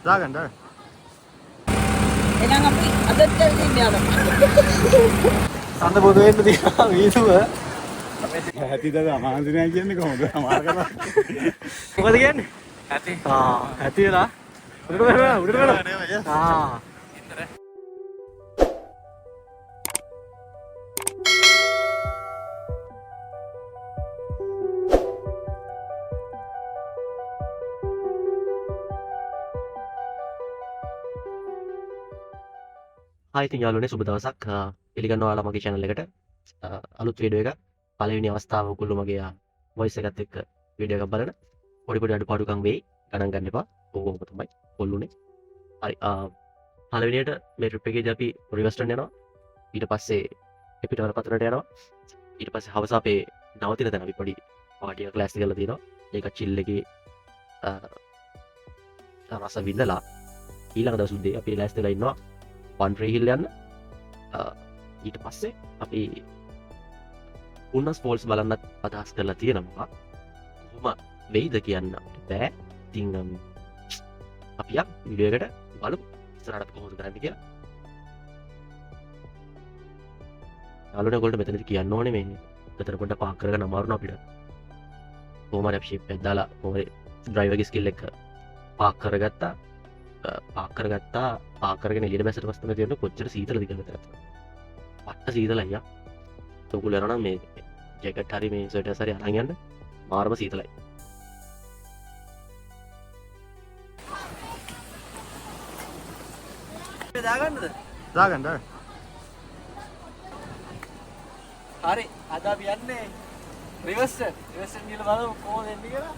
දාගන්න. එහෙනම් අපි අදත් ඉන්නේ අද. සඳ පොදු වෙන්න තියෙනවා වීදුව. ඇතිද අමාන්දිනයි කියන්නේ කොහොමද? අමාර කරා. මොකද කියන්නේ? ඇති. ඇති වෙලා. උඩට වෙනවා. හායි ඉතින් යාළුවනේ සුබ දවසක්. පිළිගන්නවා ඔයාලා මගේ channel එකට. අලුත් වීඩියෝ එකක්. පළවෙනි අවස්ථාව ඔයගොල්ලෝ මගේ voice එකත් එක්ක වීඩියෝ එකක් බලන. පොඩි අඩුපාඩුකම් වෙයි. ගණන් ගන්න එපා. ඕකම තමයි කොල්ලුනේ. හරි. පළවෙනියට මේ ට්‍රිප් එකේදී අපි රිවර්ස්ටන් යනවා. ඊට පස්සේ එපිටවර පතරට යනවා. ඊට පස්සේ හවස අපේ නවතින තැන අපි පොඩි පාටි එකක් ක්ලාස් කරලා තියෙනවා. ඒක chill එකේ රස විඳලා ඊළඟ දවස් උදේ අපි ක්ලාස් කරලා ඉන්නවා. වන් ට්‍රී හිල් යන්න. ඊට පස්සේ අපි උන්නස් ෆෝල්ස් බලන්නත් අදහස් කරලා තියෙනවා. කොහොම වෙයිද කියන්න බෑ. ඉතින් අපි යක් වීඩියෝ එකට බලමු ඉස්සරහට කොහොමද කරන්නේ කියලා. යාළුවනේ ඔයගොල්ලෝ මෙතනදී කියන්න ඕනේ මේ මෙතන පොඩ්ඩක් පාක් කරගෙන අමාරුන අපිට. කොහොම හරි අපි ෂිප් එක දාලා කොහොම හරි ඩ්‍රයිවර්ගේ ස්කිල් එක පාක් කරගත්තා. පාක් කරගෙන එළියට බැසට පස්සේ තමයි තේරෙන්නේ කොච්චර සීතලද කියලා මෙතන. පට්ට සීතලයි අයියා. ඔයගොල්ලෝ යනවා නම් මේ ජැකට් හරි මේ ස්වෙටර්ස් හරි අරන් යන්න. මාරම සීතලයි. දාගන්න. හරි අද අපි යන්නේ රිවර්ස්ටන් ගිහලා බලමු කොහොමද එන්නේ කියලා.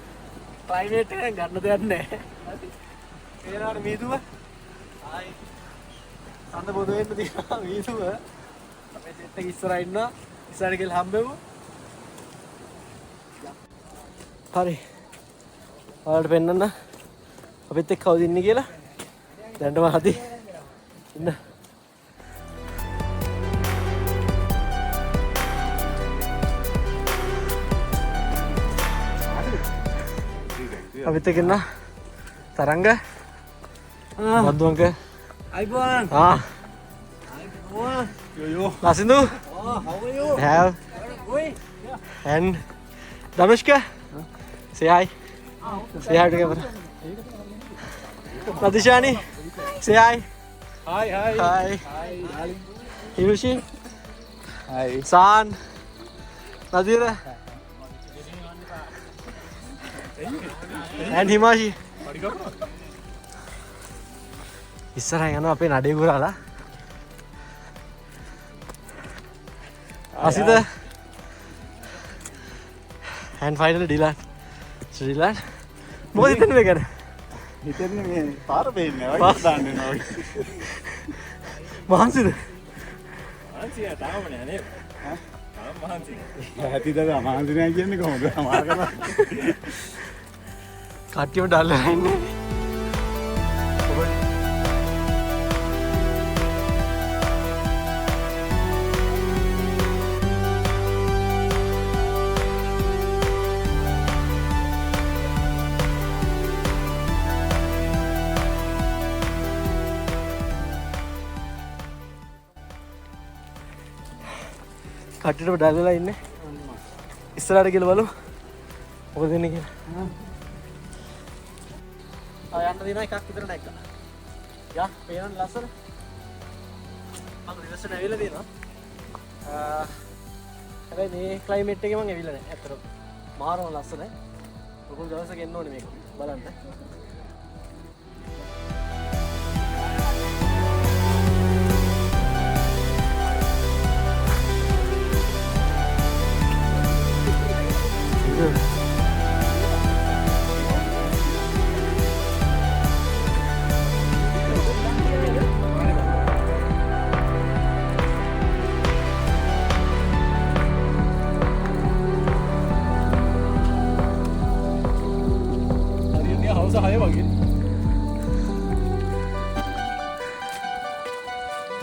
ප්‍රයිවේට් එකෙන් ගන්න දෙයක් නැහැ. හරි. ඒනාට වීදුව. ආයි සඳ පොදු වෙන්න තියෙනවා වීදුව. අපේ සෙට් එක ඉස්සරහා ඉන්නවා. ඉස්සරහට ගිහලා හම්බෙමු. හරි. ඔයාලට පෙන්නන්න අපිත් එක්ක කවුද ඉන්නේ කියලා. දැන්ටම හදි. ඉන්න. අපිත් එක්ක ඉන්න තරංග මද්දුවංක Ivan. Yo. ලසිඳු How are you? have and Danushka say hi together. Nadishani say hi. Hi. Hi. Hi. Hiroshi Hi. San Nadira and Himashi. ඉස්සරහ යනවා අපේ නඩේ ගුරාලා. Asitha and finally Dylan. Dylan මොකද හිතන්නේ මේ ගැන? හිතන්නේ මේ පාර පේන්නේ වයි දාන්න වෙනවා. මහන්සිද? Mansi තාම නෑ නේද? තාම මහන්සි. ඇතිද අමාන්දිනයි කියන්නේ කොහොමද? අමාර කරා. කට්ටියම ඩල්ලා ඉන්නේ. කට්ටියම ඩල්ලා ඉන්නේ. ඉස්සරහට ගිහලා බලමු. මොකද වෙන්නේ කියලා. යන්න දින එකක් විතර නැග්ගා. යා පේනවද ලස්සන? මම රිවර්ස්ට ඇවිල්ලා තියෙනවා. හැබැයි මේ ක්ලයිමේට් එකේ මම ඇවිල්ලා නැහැ. ඇත්තටම මාරම ලස්සනයි. ඔයගොල්ලෝ දවසක එන්න ඕනේ මේක බලන්න. හවස 6 වගේ.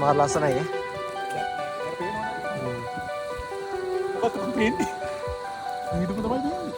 මාර ලස්සනයි ඈ. මොකක්ද පේන්නේ? වීදුම තමයි පේන්නේ.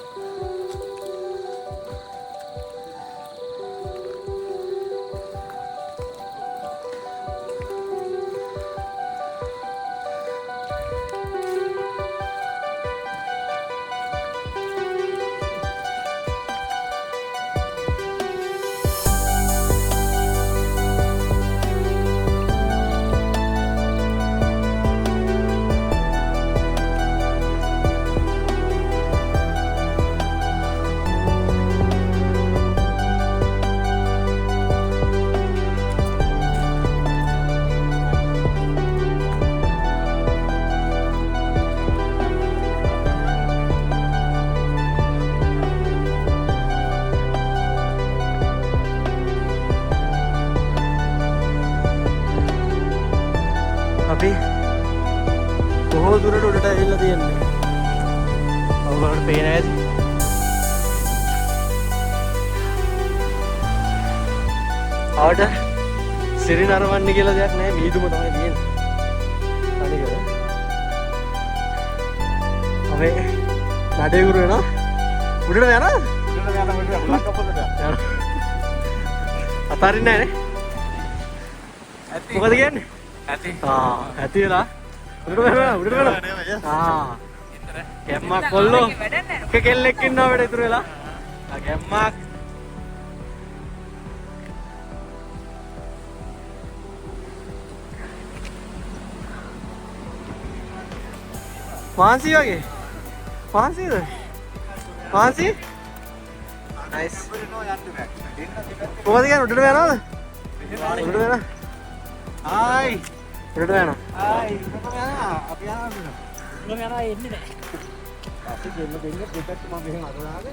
අපි බොහෝ දුරට උඩට ඇවිල්ලා තියෙන්නේ. ඔයගොල්ලන්ට පේන ඇති. ආවට සිරි නරවන්න කියලා දෙයක් නැහැ. මීදුම තමයි තියෙන්නේ. හරිද? අපි නඩේ ගුරු වෙනවා. උඩට යනවා. අතාරින්නේ නැහැ නේ. මොකද කියන්නේ? ඇති. ඇති වෙලා. උඩට වෙනවා. ගැම්මක් කොල්ලෝ. එක කෙල්ලෙක් ඉන්නවා වැඩ ඉතුරු වෙලා. ගැම්මක්. වාන්සි වගේ. වාන්සිද? වාන්සි? නයිස්. කොහොමද කියන්නේ උඩට යනවද? උඩට යනවා. ආයි උඩට යනවා. ආයි උඩට යනවා. අපි යනවා නේද? උඩට යනවා එන්නේ නැහැ. අපි දෙන්න දෙපැත්ත මම මෙහෙම අරලාද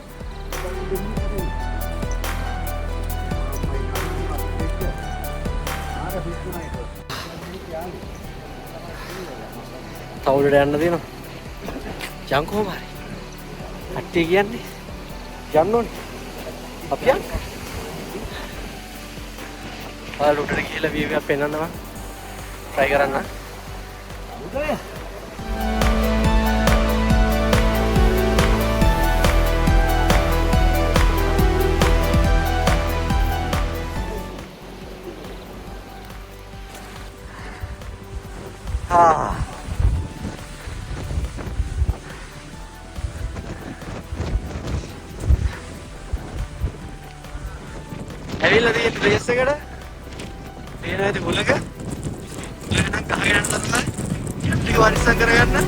තවුලට යන්න තියෙනවා. යන්කෝ මාරි. කට්ටිය කියන්නේ යන්න ඕනේ. අපි යන්න. ආ උඩට ගිහලා view එකක් පෙන්නනවා. try කරන්න. උඩේ. ඇවිල්ලා තියෙන ප්ලේස් එකට පේන ඇති මුලක නම් ගහගෙන යන්න තමයි ටික වරිස්සම් කරගන්න.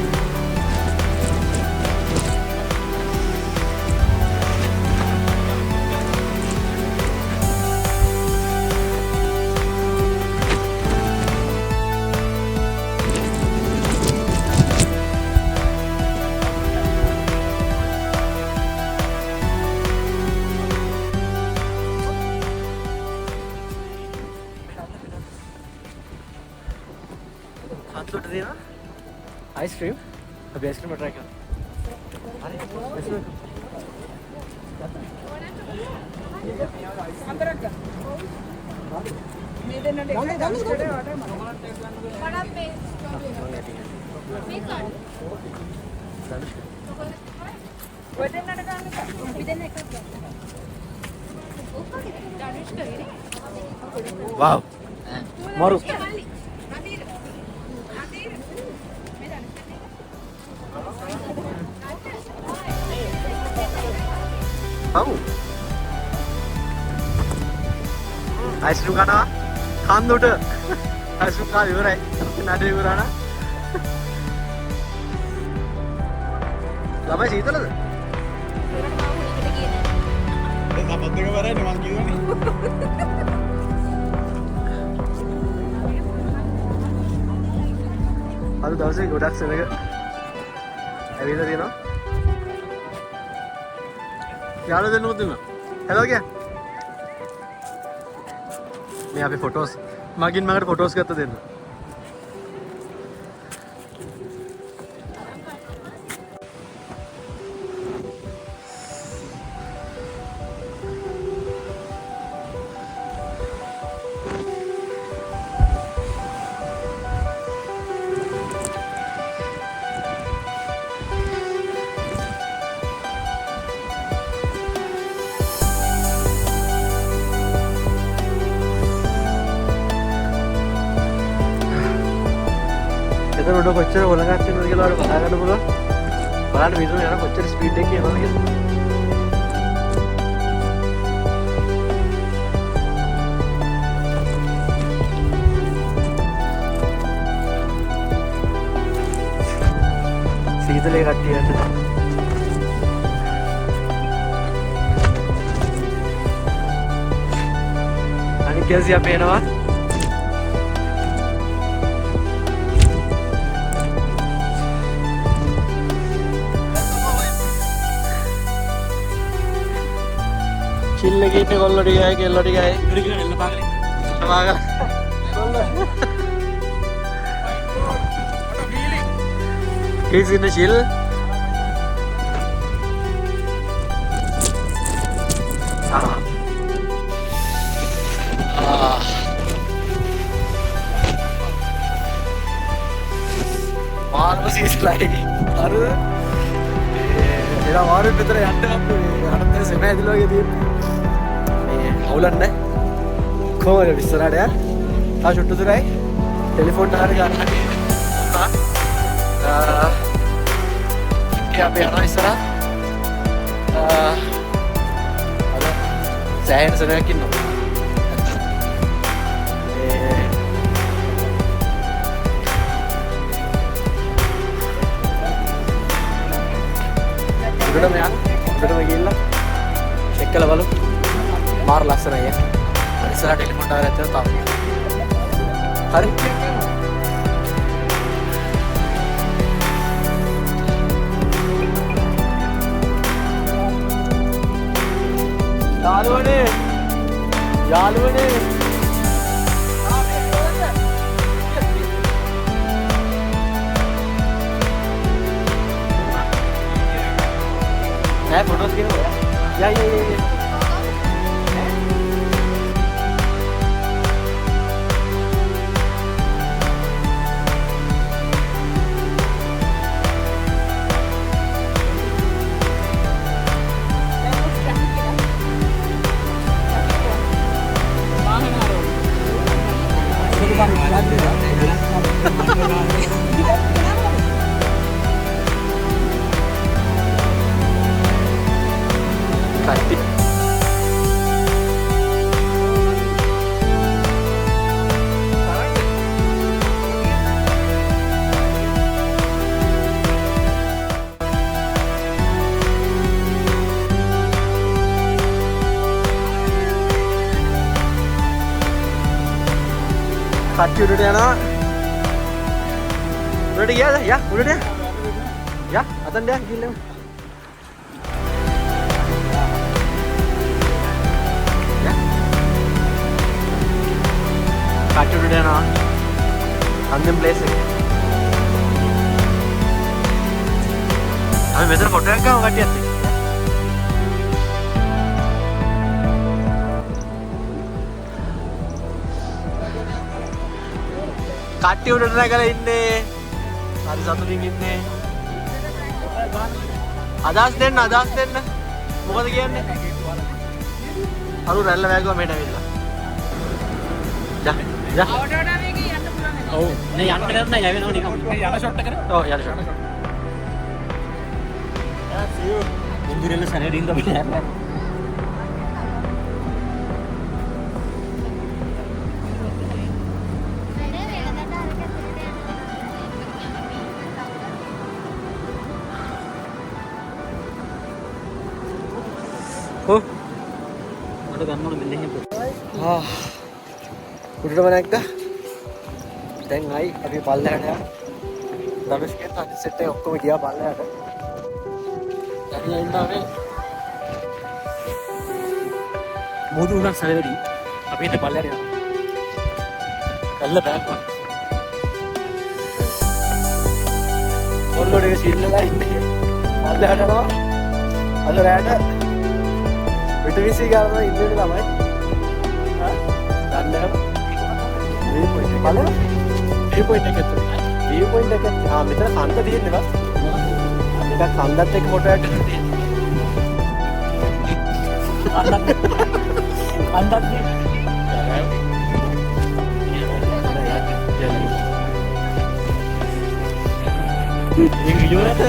අන්තිමට දෙනවා අයිස්ක්‍රීම්. අපි අයිස්ක්‍රීම් try කරමු. හරි. අයිස්ක්‍රීම්. අන්තරක් ගන්න. මේ දෙන්නට එකයි ඔයාලට ඕඩර් මනෝලන්ට එක ගන්න බෑ. මඩම් මේ මේ ගන්න. ඔය දෙන්නට ගන්න බෑ. අපි දෙන්න එකක් ගන්න. Wow. Maru. Tahu. Aiskrim kana kanduta. Aiskrim ka iwarai. Nade iwarana. Lamai සීතලද? ඒක අපද්දක වරන්නේ මං කියවනේ. අද දවසේ ගොඩක් සෙනග ඇවිල්ලා තියෙනවා. යාළුවෝ දෙන්නෙකුත් ඉන්නවා. හෙලෝ කිය. මේ අපි ෆොටෝස් මගින් මගට ෆොටෝස් ගත්ත දෙන්න. එතන උඩ කොච්චර හොලගක් තියෙනවද කියලා අපිට බලා ගන්න පුළුවන්. බලන්න විදුල යන කොච්චර ස්පීඩ් එකකින් යනවද කියලා. සීතලේ කට්ටියට අනිත් ගැසියා පේනවා. चिल्ल गिट्टे कोल्लो टिकाय केल्लो टिकाय इकडे एल्ल पागले पागल कोल्लो He's in the chill. Marvelous is like, එලා වාරෙන් විතර යන්න අපු අරතේ සෙම ඇදලා වගේ තියෙන මේ අවුලක් නැහැ කොහොමද විශ්සරාට යා තා ෂොට් දුරයි ටෙලිෆෝන් එක හරි ගන්න අපි යනවා ඉස්සරහ අර සෑහෙන සෙනගක් ඉන්නවා උඩටම යන්න උඩටම ගිහිල්ලා චෙක් කරලා බලමු මාර ලස්සනයි ඉස්සරහට ටෙලිෆෝන් ටවර් එකක් තියෙනවා හරි යාළුවනේ फोटोज के या Cantik. Kaki udah deh anak. Udah deh ya, udah deh. Ya, atan deh gila. Kaki udah deh anak. Andem place එක. අපි මෙතන ෆොටෝ එකක් ගමු කට්ටියත් එක්ක. කට්ටිය උඩට නැගලා ඉන්නේ. හරි සතුටින් ඉන්නේ. අදහස් දෙන්න. මොකද කියන්නේ? අරු රැල්ල වැගුවා මෙහෙට ඇවිල්ලා. යා. ආවටට මේක යන්න පුළුවන් නේද? ඔව්. නේ යන්න කරත් නෑ යවෙනව නිකන්. යන ෂොට් එක. ඔව් යන ෂොට් එක. යා සියු. මුන්දිරෙල්ල සැරේඩින් ගම නෑ. Oh. Ada gambar belinya tuh. උඩටම නැග්ගා. දැන් ආයි අපි පල්ලෙහාට යනවා. ධනුෂ්කේ අනිත් සෙට් එක ඔක්කොම ගියා පල්ලෙහාට. දැන් ඉන්නවා මේ මොදු උනක් සැරේදී අපි ඉන්න පල්ලෙහාට යනවා. කල්ල බෑග්වා. ඔන්නෝඩේ සිල්ලලා ඉන්නේ. පල්ලෙහාට යනවා. අද රැට විටමිසි ගානවා ඉන්නේ ළමයි. දන්නේ view point එකත් මෙතන කන්ද තියෙන්නේ බස්. අපිට කන්දත් එක්ක ෆොටෝ එකක් ගන්න තියෙන්නේ. කන්දත් ඒක යෝරට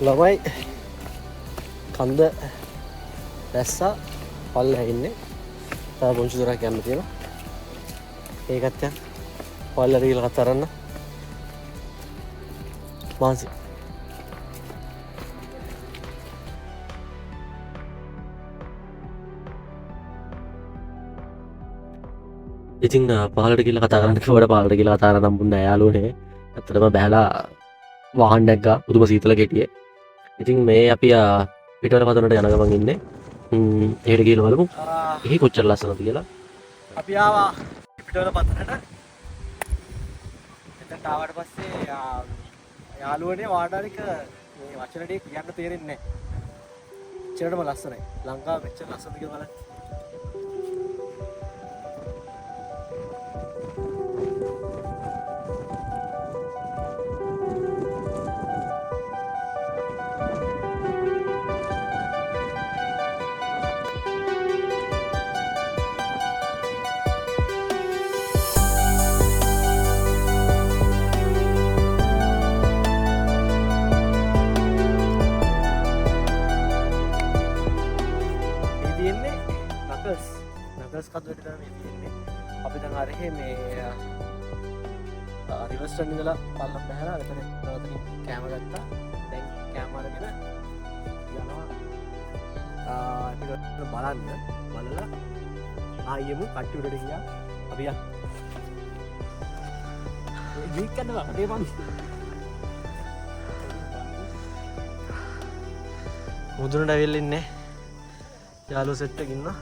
ළමයි කන්ද දැස්සා පල්ලෙහා ඉන්නේ. තව පොන්චි දොරක් යන්න තියෙනවා. ඒකත් යන්න. පල්ලෙහාට ගිහලා කතා කරන්න. මාන්සි. ඉතින් පහලට ගිහලා කතා කරන්න කිව්වට පහලට ගිහලා කතා කරන්න හම්බුන්නේ නැහැ යාළුවනේ. ඇත්තටම බැලලා වාහන නැග්ගා පුදුම සීතල කෙටියේ. ඉතින් මේ අපි පිටවල පතනට යන ගමන් ඉන්නේ. එහෙට ගිහලා බලමු. එහි කොච්චර ලස්සනද කියලා. අපි ආවා පිටවල පතනට. එතනට ආවට පස්සේ යාළුවනේ වාඩාරික මේ වචන ටික කියන්න තේරෙන්නේ නැහැ. චරණම ලස්සනයි. ලංකාව මෙච්චර ලස්සනද කියලා බලන්න. නගස් කන්දට තමයි තියෙන්නේ. අපි දැන් ආරෙහි මේ රිවර්ස් ස්ටෑන්ඩ් ඉඳලා පල්ලම් බහැලා එතන නවතමින් කැම ගත්තා. දැන් කැම අරගෙන යනවා පිටට බලලා ආයෙමු කට්ටි උඩට ගියා. අපි යා වීක් කරනවා අපේ මම මුදුනට ඇවිල්ලා ඉන්නේ. යාළුවෝ සෙට් එකකින් ඉන්නවා.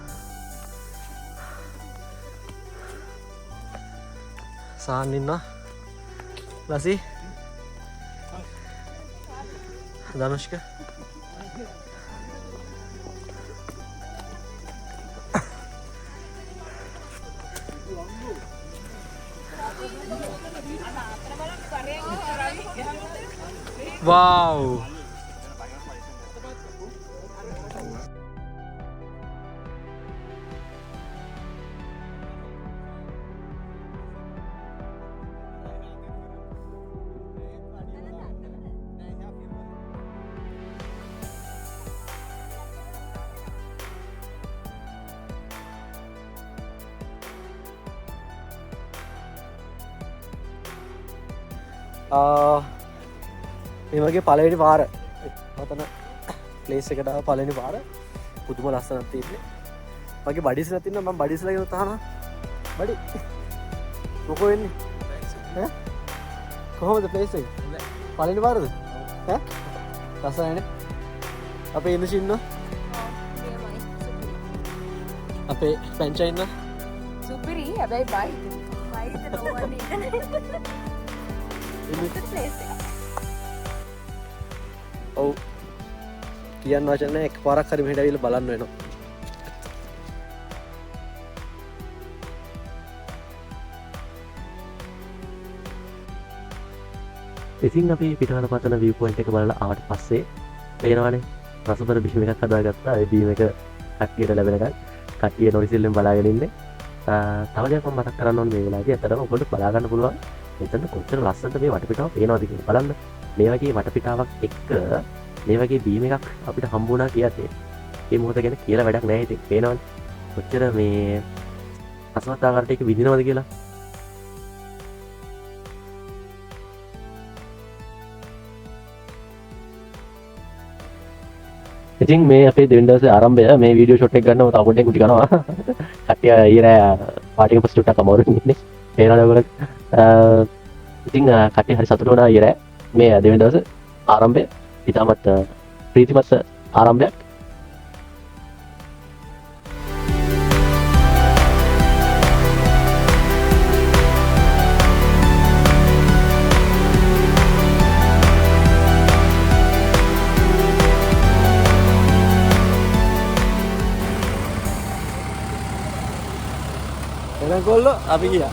සාන් ඉන්නවා. ලසි ධනුෂ්ක wow මේ වගේ පළවෙනි පාර මතන ප්ලේස් එකට ආව පළවෙනි පාර පුදුම ලස්සනක් තියෙන්නේ. මගේ බඩිස්ලා තින්න මම බඩිස්ලා ගෙන තහන බඩි මොකෝ වෙන්නේ ඈ කොහොමද ප්ලේස් එක පළවෙනි පාරද ඈ ලස්සනයිනේ. අපේ ඉන්න ඉන්න අපේ පැංචා ඉන්න සුපිරි හැබැයි බයි නෝවන්නේ ඔව් කියන්න වචන නැහැ. එක් පාරක් හරි මෙහෙට ඇවිල්ලා බලන්න වෙනවා. ඉතින් අපි පිටවල පතන view point එක බලලා ආවට පස්සේ පේනවානේ රසබර බීම් එකක් හදාගත්තා. ඒ බීම් එක කට්ටියට ලැබෙනකන් කට්ටිය නොරිසිල්ලෙන් බලාගෙන ඉන්නේ. තව දෙයක් මම මතක් කරන්න ඕනේ මේ වෙලාවේදී අතරම ඔයගොල්ලෝ බලා ගන්න පුළුවන් මෙතන කොච්චර ලස්සනද මේ වටපිටාව පේනවද කියලා බලන්න. මේ වගේ වටපිටාවක් එක්ක මේ වගේ බීම් එකක් අපිට හම්බ වුණා කියන්නේ මේ මොහොත ගැන කියලා වැඩක් නැහැ. ඉතින් පේනවනේ කොච්චර මේ අසමත් ආකාරයට ඒක විඳිනවද කියලා. ඉතින් මේ අපේ දෙවෙනි දවසේ ආරම්භය මේ වීඩියෝ ෂොට් එක ගන්නව තව පොඩ්ඩක් කුටි කරනවා. කට්ටිය ඊරෑ පාටි එක පස්සේ ටක් අමාරුයි ඉන්නේ. පේනවද ඔයගොල්ලෝ? ඉතින් කට්ටිය හරි සතුටු වුණා ඊරෑ මේ දෙවෙනි දවසේ ආරම්භය ඉතාමත් ප්‍රීතිමත් ආරම්භයක්. එහෙනම් කොල්ලෝ අපි ගියා.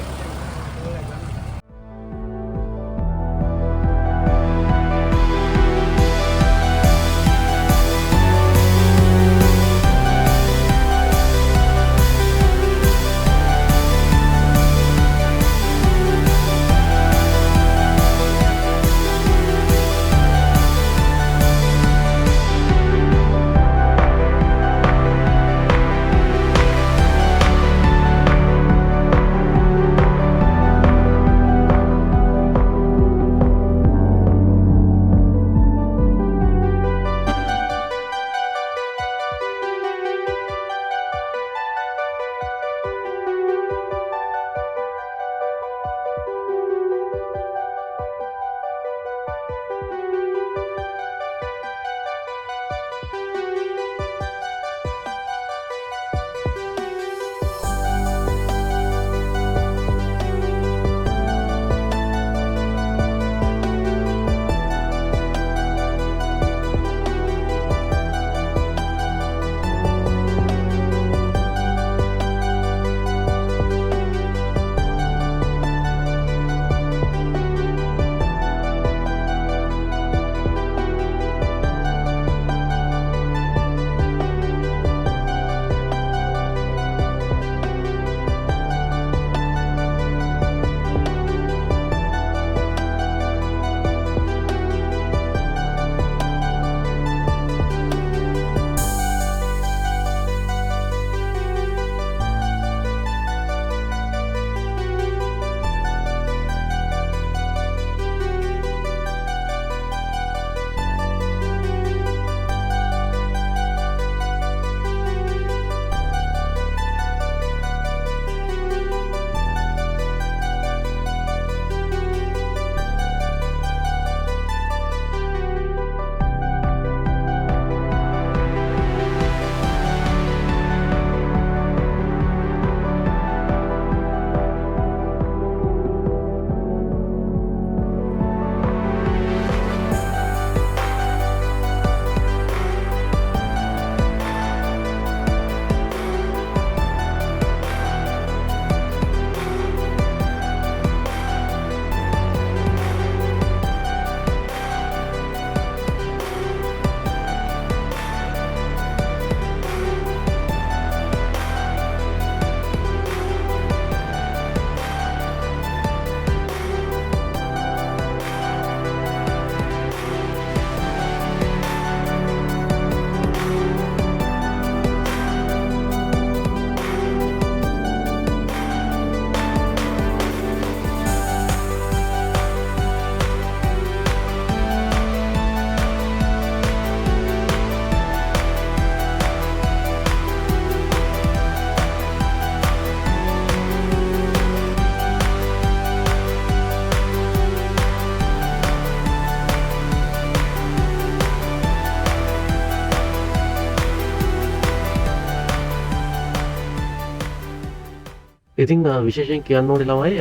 ඉතින් විශේෂයෙන් කියන්න ඕනේ ළමයි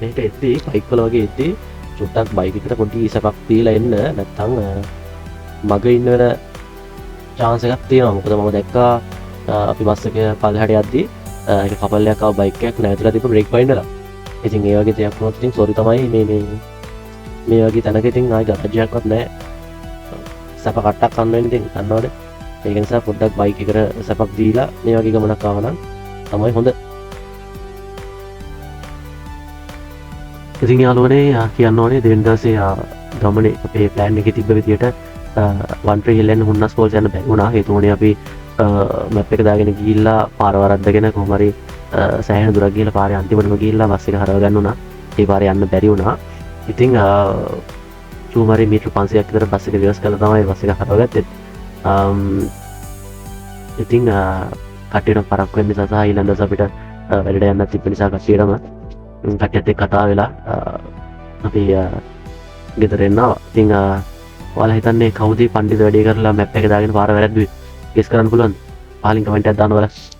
මේක එද්දී බයික් වල වගේ එද්දී චුට්ටක් බයික් එකට පොඩි ඉසපක් දීලා එන්න නැත්නම් මග ඉන්න වෙන chance එකක් තියෙනවා. මොකද මම දැක්කා අපි බස් එක පල්ලෙහාට යද්දී ඒක කපල්ලයක් ආව බයික් එකක් නැවතලා තිබ්බ බ්‍රේක් පයින්නලා. ඉතින් ඒ වගේ දෙයක් වුණොත් ඉතින් සෝරි තමයි මේ වගේ තැනක ඉතින් ආයි ගරාජයක්වත් නැහැ. සප කට්ටක් ගන්න වෙන ඉතින් ගන්නවනේ. ඒක නිසා පොඩ්ඩක් බයික් එකට සපක් දීලා මේ වගේ ගමනක් ආව නම් තමයි හොඳ. ඉතින් යාළුවනේ කියන්න ඕනේ දෙවෙනිදාසේ ගමනේ අපේ ප්ලෑන් එකේ තිබ්බ විදියට වන් ට්‍රී හිල් යන හුන්නස් ෆෝල්ස් යන්න බැරි වුණා. හේතුවනේ අපි මැප් එක දාගෙන ගිහිල්ලා පාර වරද්දගෙන කොහොම හරි සෑහෙන දුරක් ගිහිල්ලා පාරේ අන්තිමටම ගිහිල්ලා බස් එක හරව ගන්න උනා. ඒ පාරේ යන්න බැරි වුණා. ඉතින් චූමරි මීටර් 500ක් විතර බස් එක රිවර්ස් කරලා තමයි බස් එක හරවගත්තේ. ඉතින් කට්ටියට පරක්කු වෙන්න නිසා සහ ඊළඟ දවස් අපිට වැඩට යන්න තිබ්බ නිසා කට්ටියටම කට්ටියත් එක්ක කතා වෙලා අපි ගෙදර එන්නවා. ඉතින් ඔයාලා හිතන්නේ කවුද පණ්ඩිත වැඩේ කරලා මැප් එක දාගෙන පාර වැරද්දුවේ? ගෙස් කරන්න පුළුවන්ද? පහලින් කමෙන්ට් එකක් දාන්න බලන්න.